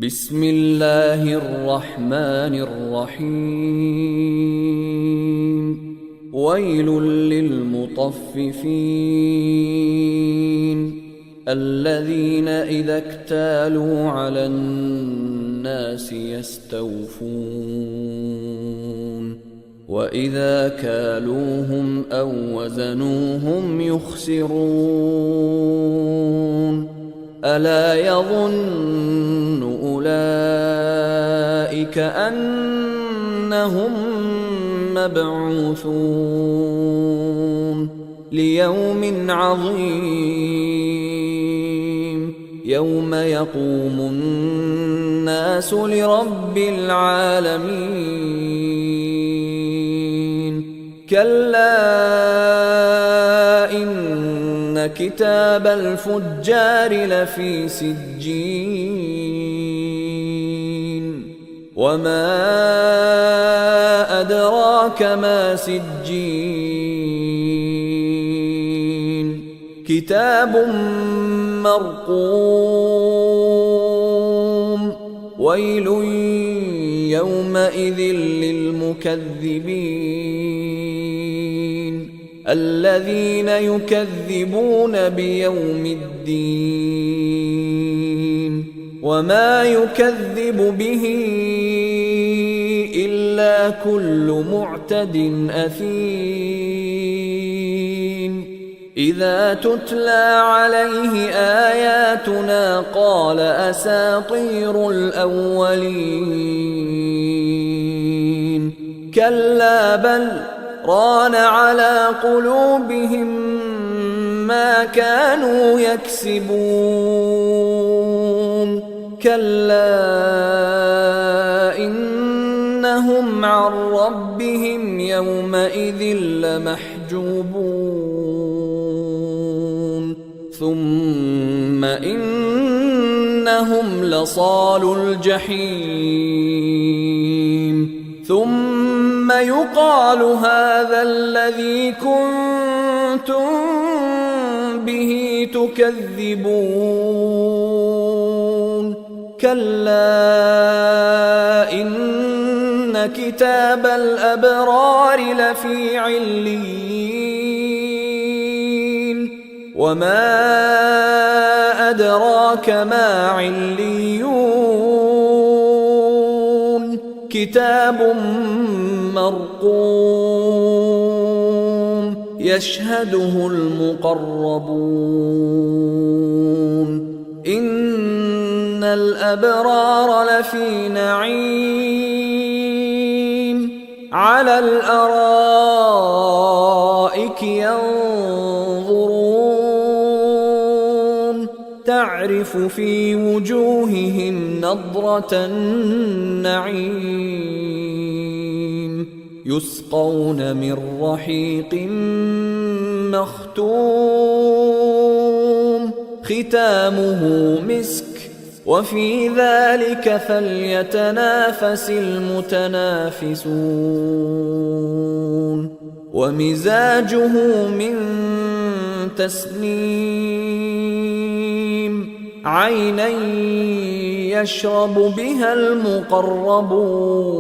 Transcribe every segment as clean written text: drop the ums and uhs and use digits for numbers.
بسم الله الرحمن الرحيم ويل للمطففين الذين إذا اكتالوا على الناس يستوفون وإذا كالوهم أو وزنوهم يخسرون ألا يظن أولئك أنهم مبعوثون ليوم عظيم يوم يقوم الناس لرب العالمين كلا إن كتاب الفجار لفي سجين وما أدراك ما سجين كتاب مرقوم ويل يومئذ للمكذبين الذين يكذبون بيوم الدين وما يكذب به إلا كل معتد أثيم إذا تتلى عليه آياتنا قال أساطير الأولين كلا بل ران على قلوبهم ما كانوا يكسبون كلا إنهم عن ربهم يومئذ لمحجوبون ثم إنهم لصالو الجحيم ثم يقال هذا الذي كنتم به تكذبون كلا إن كتاب الأبرار لفي عليين وما أدراك ما عليون كتاب مرقوم يشهده المقربون إن الأبرار لفي نعيم على الأرائك ينظرون تعرف في وجوههم نضرة النعيم يسقون من رحيق مختوم ختامه مسك وفي ذلك فليتنافس المتنافسون ومزاجه من تسنيم عينا يشرب بها المقربون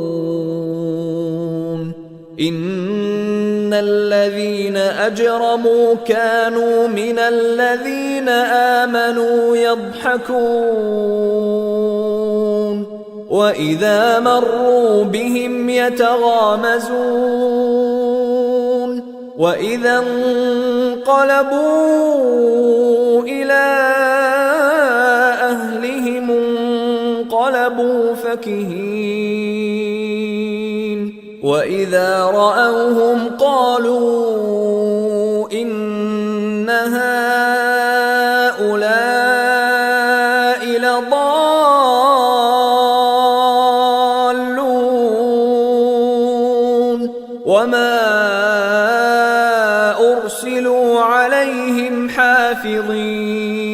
إن الذين أجرموا كانوا من الذين آمنوا يضحكون وإذا مروا بهم يتغامزون وإذا انقلبوا إلى أهلهم انقلبوا فكهين وإذا رأوهم قالوا إن هؤلاء لضالون وما أرسلوا عليهم حافظين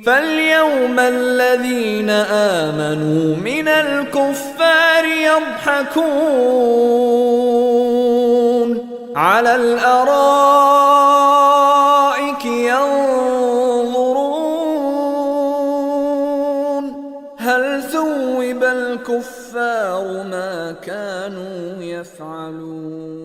فاليوم الذين آمنوا من الكفار يضحكون على الأرائك ينظرون بل ثوب الكفار ما كانوا يفعلون.